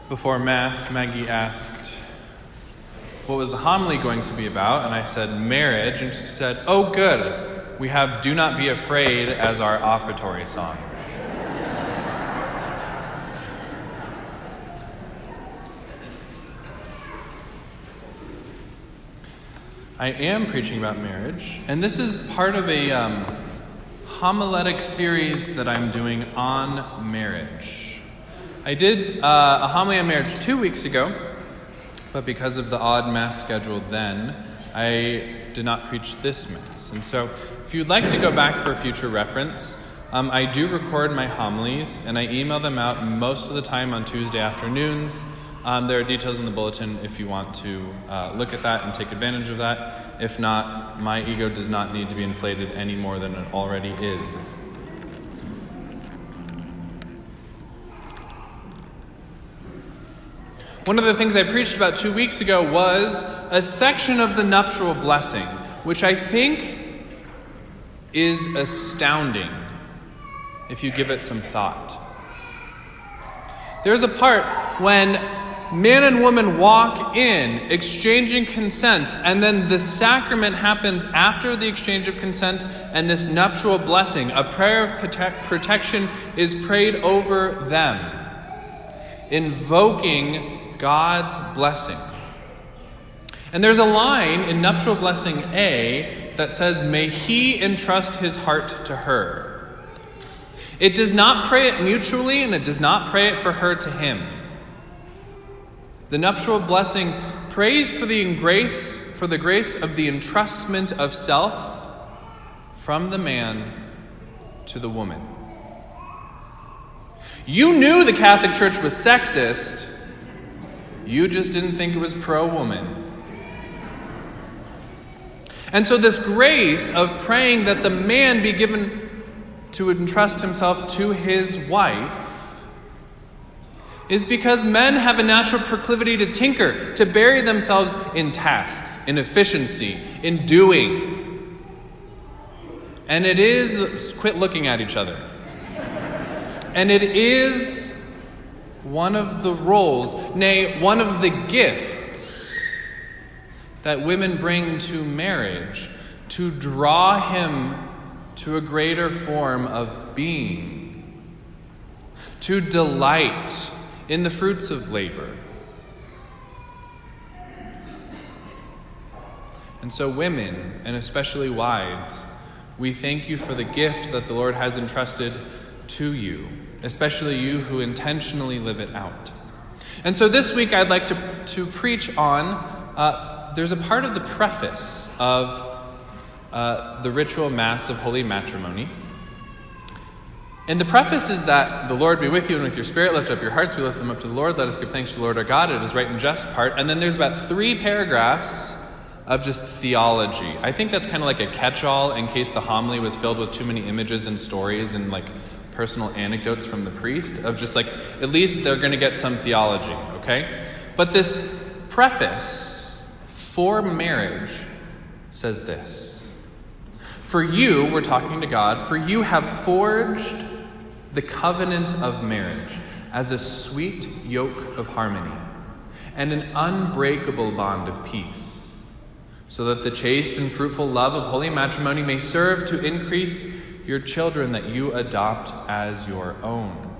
Before Mass, Maggie asked, what was the homily going to be about? And I said, marriage. And she said, oh, good. We have Do Not Be Afraid as our offertory song. I am preaching about marriage, and this is part of a homiletic series that I'm doing on marriage. I did a homily on marriage 2 weeks ago, but because of the odd Mass schedule then, I did not preach this Mass. And so if you'd like to go back for future reference, I do record my homilies, and I email them out most of the time on Tuesday afternoons. There are details in the bulletin if you want to look at that and take advantage of that. If not, my ego does not need to be inflated any more than it already is. One of the things I preached about 2 weeks ago was a section of the nuptial blessing, which I think is astounding if you give it some thought. There's a part when man and woman walk in, exchanging consent, and then the sacrament happens after the exchange of consent, and this nuptial blessing, a prayer of protection, is prayed over them, invoking God's blessing. And there's a line in Nuptial Blessing A that says, may he entrust his heart to her. It does not pray it mutually, and it does not pray it for her to him. The nuptial blessing prays for the grace of the entrustment of self from the man to the woman. You knew the Catholic Church was sexist. You just didn't think it was pro-woman. And so this grace of praying that the man be given to entrust himself to his wife is because men have a natural proclivity to tinker, to bury themselves in tasks, in efficiency, in doing. And it is, quit looking at each other. And it is one of the roles, nay, one of the gifts that women bring to marriage to draw him to a greater form of being, to delight in the fruits of labor. And so women, and especially wives, we thank you for the gift that the Lord has entrusted to you, especially you who intentionally live it out. And so this week I'd like to preach on, there's a part of the preface of the ritual Mass of Holy Matrimony. And the preface is that the Lord be with you and with your spirit. Lift up your hearts. We lift them up to the Lord. Let us give thanks to the Lord our God. It is right and just part. And then there's about 3 paragraphs of just theology. I think that's kind of like a catch-all in case the homily was filled with too many images and stories and like personal anecdotes from the priest of just like, at least they're going to get some theology, okay? But this preface for marriage says this. For you, we're talking to God, for you have forged the covenant of marriage as a sweet yoke of harmony and an unbreakable bond of peace, so that the chaste and fruitful love of holy matrimony may serve to increase your children that you adopt as your own.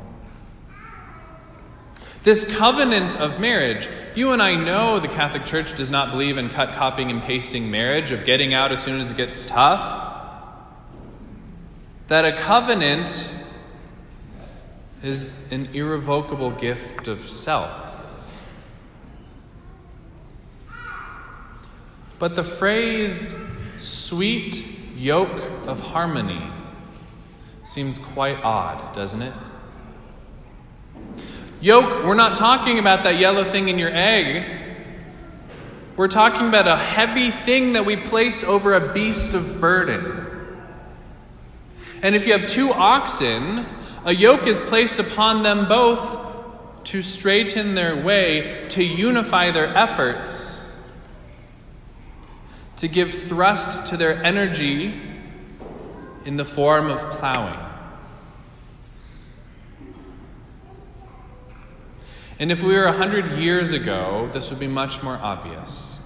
This covenant of marriage, you and I know the Catholic Church does not believe in cut, copying, and pasting marriage, of getting out as soon as it gets tough. That a covenant is an irrevocable gift of self. But the phrase, sweet yoke of harmony, seems quite odd, doesn't it? Yoke, we're not talking about that yellow thing in your egg. We're talking about a heavy thing that we place over a beast of burden. And if you have 2 oxen, a yoke is placed upon them both to straighten their way, to unify their efforts, to give thrust to their energy in the form of plowing. And if we were 100 years ago, this would be much more obvious.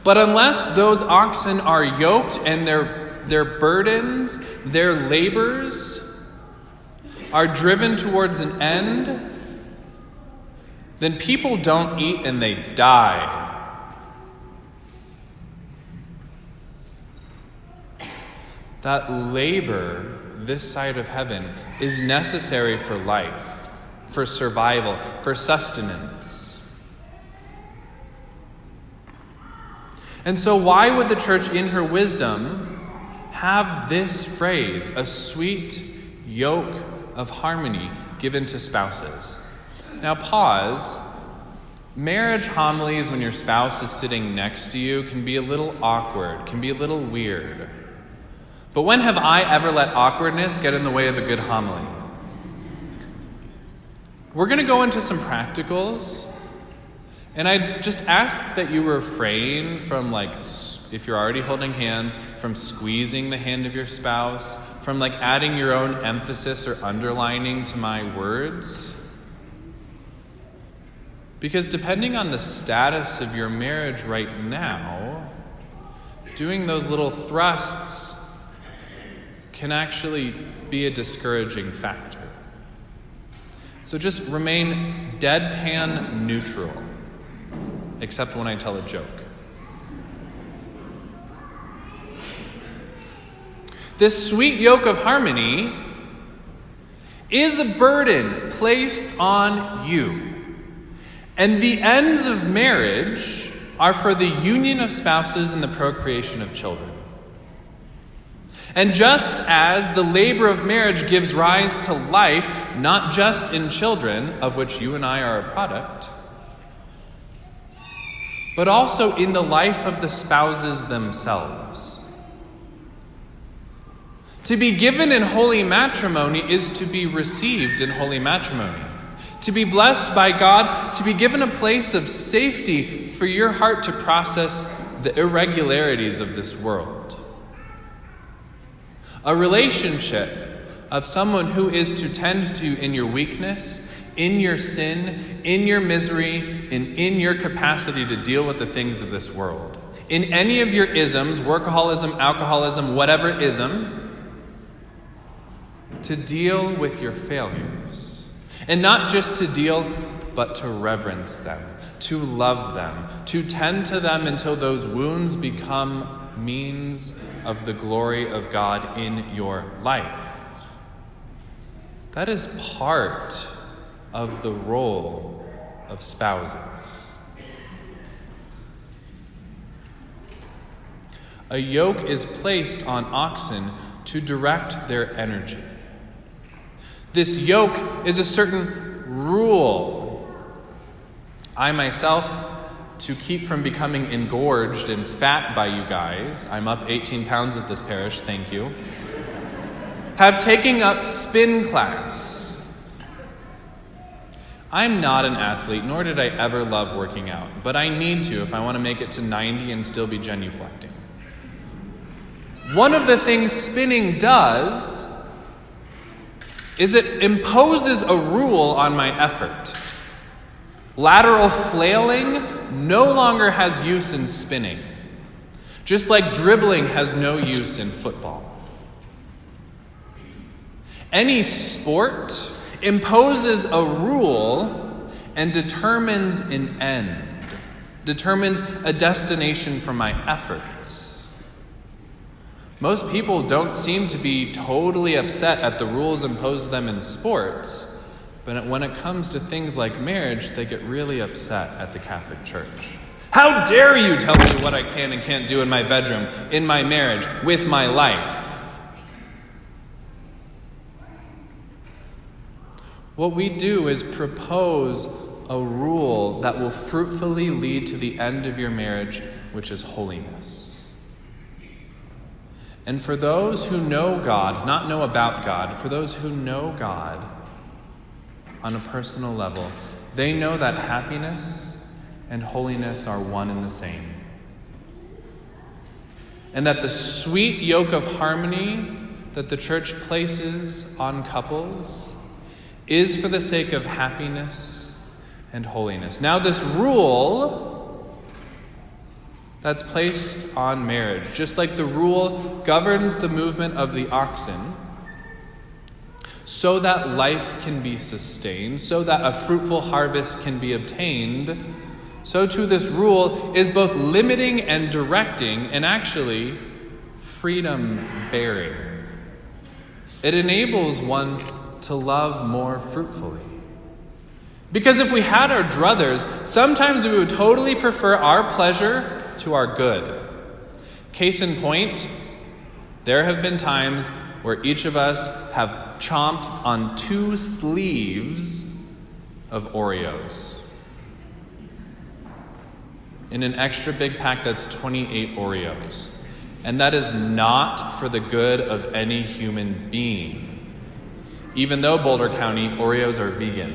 But unless those oxen are yoked and their burdens, their labors are driven towards an end, then people don't eat and they die. That labor this side of heaven is necessary for life, for survival, for sustenance. And so why would the church in her wisdom have this phrase, a sweet yoke of harmony given to spouses? Now pause. Marriage homilies when your spouse is sitting next to you can be a little awkward, can be a little weird. But when have I ever let awkwardness get in the way of a good homily? We're going to go into some practicals. And I just ask that you refrain from, if you're already holding hands, from squeezing the hand of your spouse, from adding your own emphasis or underlining to my words. Because depending on the status of your marriage right now, doing those little thrusts can actually be a discouraging factor. So just remain deadpan neutral, except when I tell a joke. This sweet yoke of harmony is a burden placed on you. And the ends of marriage are for the union of spouses and the procreation of children. And just as the labor of marriage gives rise to life, not just in children, of which you and I are a product, but also in the life of the spouses themselves. To be given in holy matrimony is to be received in holy matrimony. To be blessed by God, to be given a place of safety for your heart to process the irregularities of this world. A relationship of someone who is to tend to in your weakness, in your sin, in your misery, and in your capacity to deal with the things of this world. In any of your isms, workaholism, alcoholism, whatever ism, to deal with your failures. And not just to deal, but to reverence them, to love them, to tend to them until those wounds become means of the glory of God in your life. That is part of the role of spouses. A yoke is placed on oxen to direct their energy. This yoke is a certain rule. I myself, to keep from becoming engorged and fat by you guys, I'm up 18 pounds at this parish, thank you, have taken up spin class. I'm not an athlete, nor did I ever love working out, but I need to if I want to make it to 90 and still be genuflecting. One of the things spinning does is it imposes a rule on my effort. Lateral flailing no longer has use in spinning, just like dribbling has no use in football. Any sport imposes a rule and determines an end, determines a destination for my efforts. Most people don't seem to be totally upset at the rules imposed them in sports, but when it comes to things like marriage, they get really upset at the Catholic Church. How dare you tell me what I can and can't do in my bedroom, in my marriage, with my life? What we do is propose a rule that will fruitfully lead to the end of your marriage, which is holiness. And for those who know God, not know about God, for those who know God on a personal level, they know that happiness and holiness are one and the same. And that the sweet yoke of harmony that the church places on couples is for the sake of happiness and holiness. Now, this rule that's placed on marriage, just like the rule governs the movement of the oxen, so that life can be sustained, so that a fruitful harvest can be obtained, so too this rule is both limiting and directing, and actually freedom-bearing. It enables one to love more fruitfully. Because if we had our druthers, sometimes we would totally prefer our pleasure to our good. Case in point, there have been times where each of us have chomped on 2 sleeves of Oreos. In an extra big pack, that's 28 Oreos. And that is not for the good of any human being. Even though Boulder County, Oreos are vegan.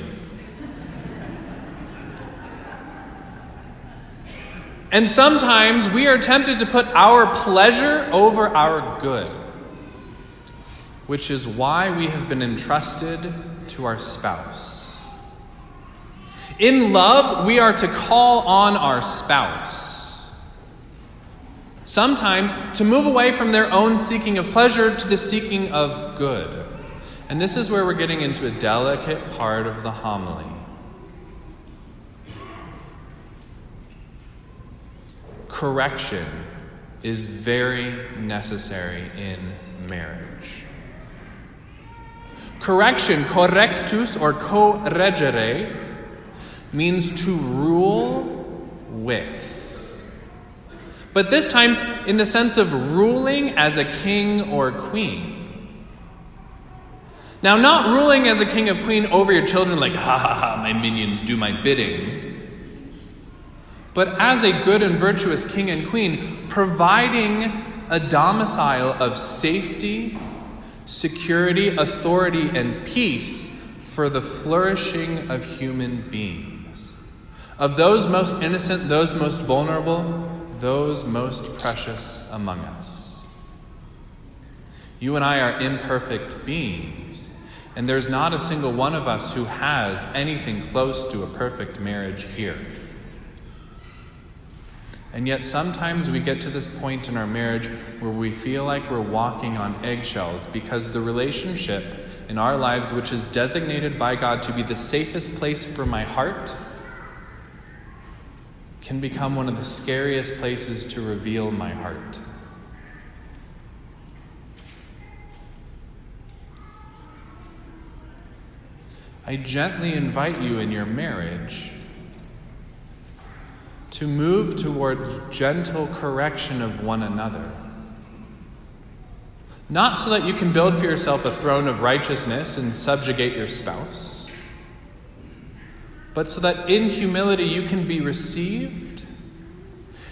And sometimes we are tempted to put our pleasure over our good, which is why we have been entrusted to our spouse. In love, we are to call on our spouse. Sometimes to move away from their own seeking of pleasure to the seeking of good. And this is where we're getting into a delicate part of the homily. Correction is very necessary in marriage. Correction, correctus or corregere, means to rule with. But this time in the sense of ruling as a king or queen. Now, not ruling as a king or queen over your children like, ha ha ha, my minions do my bidding. But as a good and virtuous king and queen, providing a domicile of safety, security, authority, and peace for the flourishing of human beings. Of those most innocent, those most vulnerable, those most precious among us. You and I are imperfect beings, and there's not a single one of us who has anything close to a perfect marriage here. And yet sometimes we get to this point in our marriage where we feel like we're walking on eggshells because the relationship in our lives, which is designated by God to be the safest place for my heart, can become one of the scariest places to reveal my heart. I gently invite you in your marriage to move toward gentle correction of one another. Not so that you can build for yourself a throne of righteousness and subjugate your spouse, but so that in humility you can be received,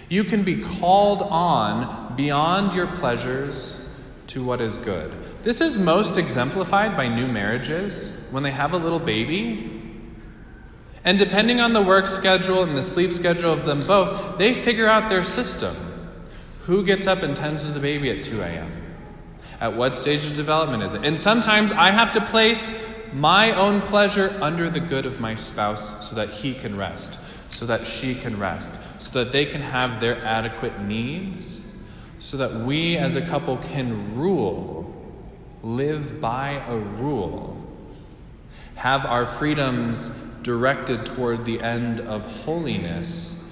you can be called on beyond your pleasures to what is good. This is most exemplified by new marriages when they have a little baby. And depending on the work schedule and the sleep schedule of them both, they figure out their system. Who gets up and tends to the baby at 2 a.m.? At what stage of development is it? And sometimes I have to place my own pleasure under the good of my spouse so that he can rest, so that she can rest, so that they can have their adequate needs, so that we as a couple can rule, live by a rule, have our freedoms directed toward the end of holiness,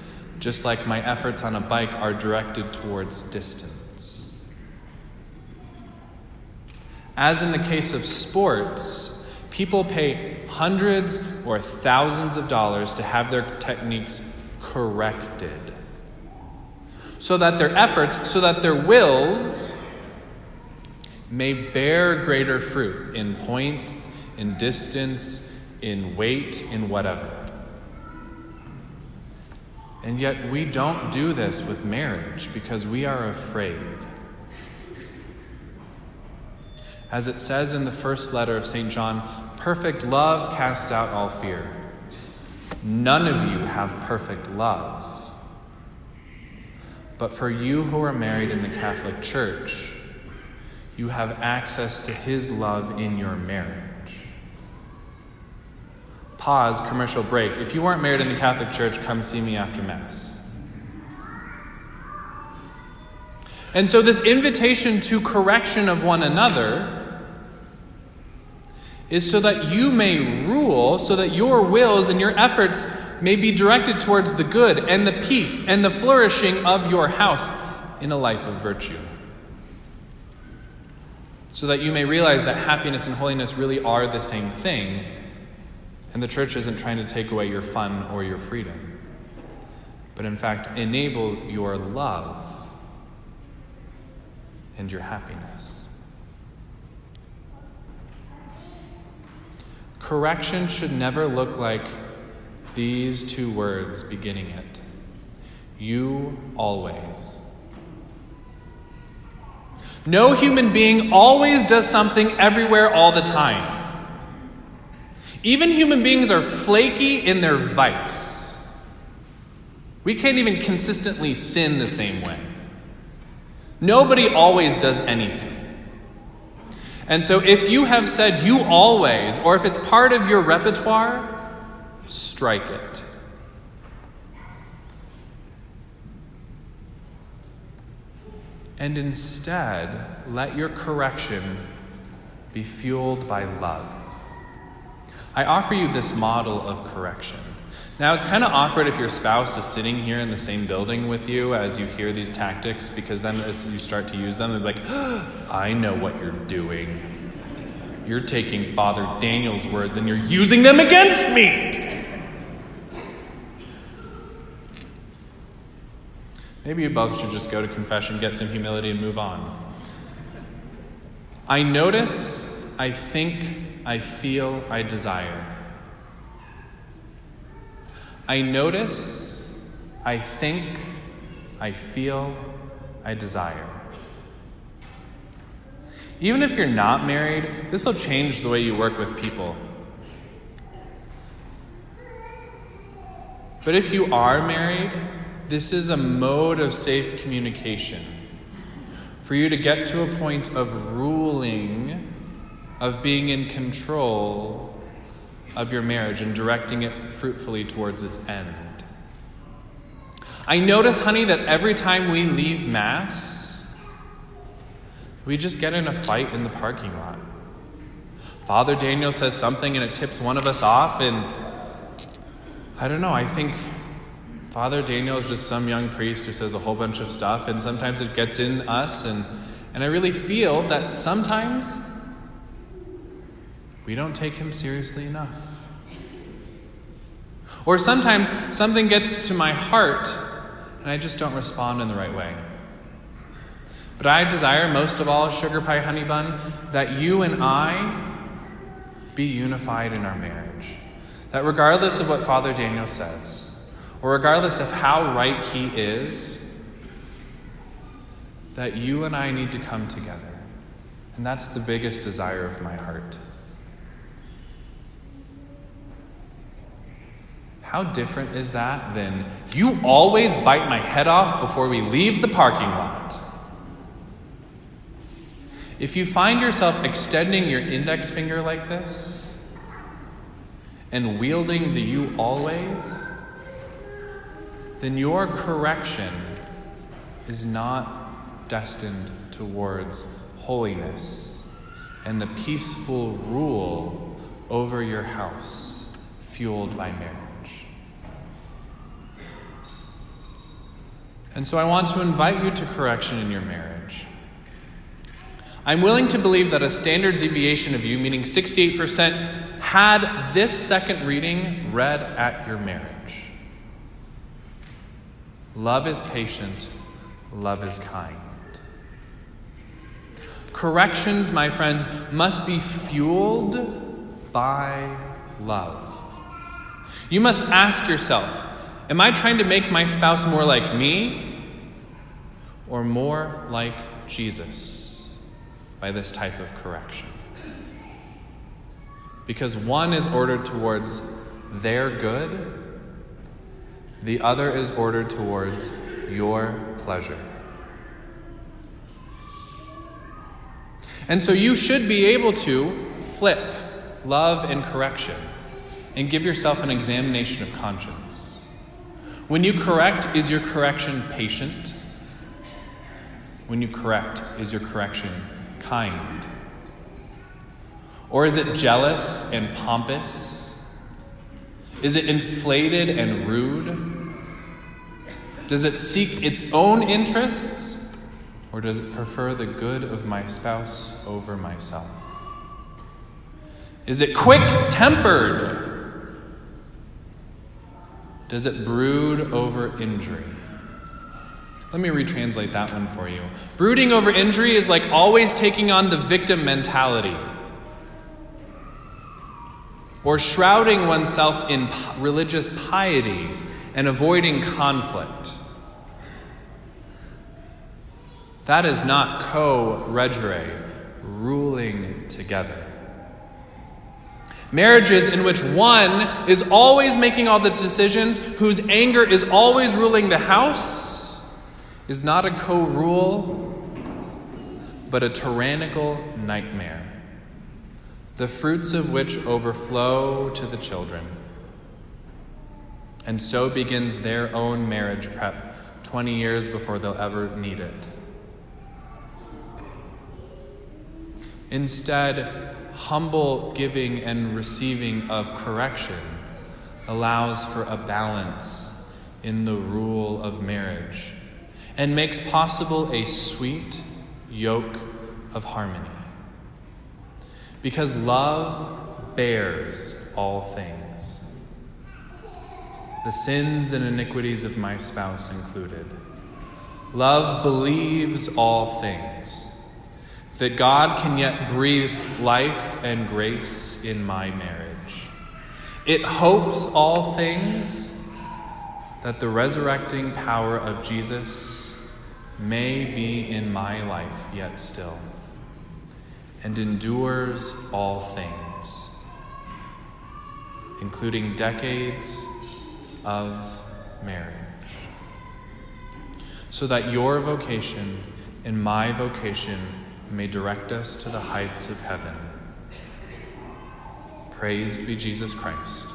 just like my efforts on a bike are directed towards distance. As in the case of sports, people pay hundreds or thousands of dollars to have their techniques corrected, so that their efforts, so that their wills may bear greater fruit in points, in distance, in weight, in whatever. And yet we don't do this with marriage because we are afraid. As it says in the first letter of St. John, perfect love casts out all fear. None of you have perfect love. But for you who are married in the Catholic Church, you have access to His love in your marriage. Pause, commercial break. If you weren't married in the Catholic Church, come see me after Mass. And so this invitation to correction of one another is so that you may rule, so that your wills and your efforts may be directed towards the good and the peace and the flourishing of your house in a life of virtue. So that you may realize that happiness and holiness really are the same thing, and the church isn't trying to take away your fun or your freedom, but in fact enable your love and your happiness. Correction should never look like these two words beginning it. You always. No human being always does something everywhere all the time. Even human beings are flaky in their vice. We can't even consistently sin the same way. Nobody always does anything. And so if you have said you always, or if it's part of your repertoire, strike it. And instead, let your correction be fueled by love. I offer you this model of correction. Now, it's kind of awkward if your spouse is sitting here in the same building with you as you hear these tactics, because then as you start to use them, they'll be like, I know what you're doing. You're taking Father Daniel's words and you're using them against me. Maybe you both should just go to confession, get some humility, and move on. I notice, I think, I feel, I desire. I notice, I think, I feel, I desire. Even if you're not married, this will change the way you work with people. But if you are married, this is a mode of safe communication for you to get to a point of ruling, of being in control of your marriage and directing it fruitfully towards its end. I notice, honey, that every time we leave Mass, we just get in a fight in the parking lot. Father Daniel says something and it tips one of us off, and I don't know, I think Father Daniel is just some young priest who says a whole bunch of stuff, and sometimes it gets in us, and I really feel that sometimes we don't take him seriously enough. Or sometimes something gets to my heart, and I just don't respond in the right way. But I desire most of all, Sugar Pie Honey Bun, that you and I be unified in our marriage. That regardless of what Father Daniel says, or regardless of how right he is, that you and I need to come together. And that's the biggest desire of my heart. How different is that than, you always bite my head off before we leave the parking lot? If you find yourself extending your index finger like this, and wielding the you always, then your correction is not destined towards holiness and the peaceful rule over your house fueled by marriage. And so I want to invite you to correction in your marriage. I'm willing to believe that a standard deviation of you, meaning 68%, had this second reading read at your marriage. Love is patient, love is kind. Corrections, my friends, must be fueled by love. You must ask yourself, am I trying to make my spouse more like me or more like Jesus by this type of correction? Because one is ordered towards their good, the other is ordered towards your pleasure. And so you should be able to flip love and correction. and give yourself an examination of conscience. When you correct, is your correction patient? When you correct, is your correction kind? Or is it jealous and pompous? Is it inflated and rude? Does it seek its own interests, or does it prefer the good of my spouse over myself? Is it quick-tempered? Does it brood over injury? Let me retranslate that one for you. Brooding over injury is like always taking on the victim mentality, or shrouding oneself in religious piety and avoiding conflict. That is not co-regere, ruling together. Marriages in which one is always making all the decisions, whose anger is always ruling the house, is not a co-rule, but a tyrannical nightmare, the fruits of which overflow to the children. And so begins their own marriage prep 20 years before they'll ever need it. Instead, humble giving and receiving of correction allows for a balance in the rule of marriage and makes possible a sweet yoke of harmony. Because love bears all things, the sins and iniquities of my spouse included. Love believes all things, that God can yet breathe life and grace in my marriage. It hopes all things, that the resurrecting power of Jesus may be in my life yet still, and endures all things, including decades of marriage, so that your vocation and my vocation may direct us to the heights of heaven. Praised be Jesus Christ.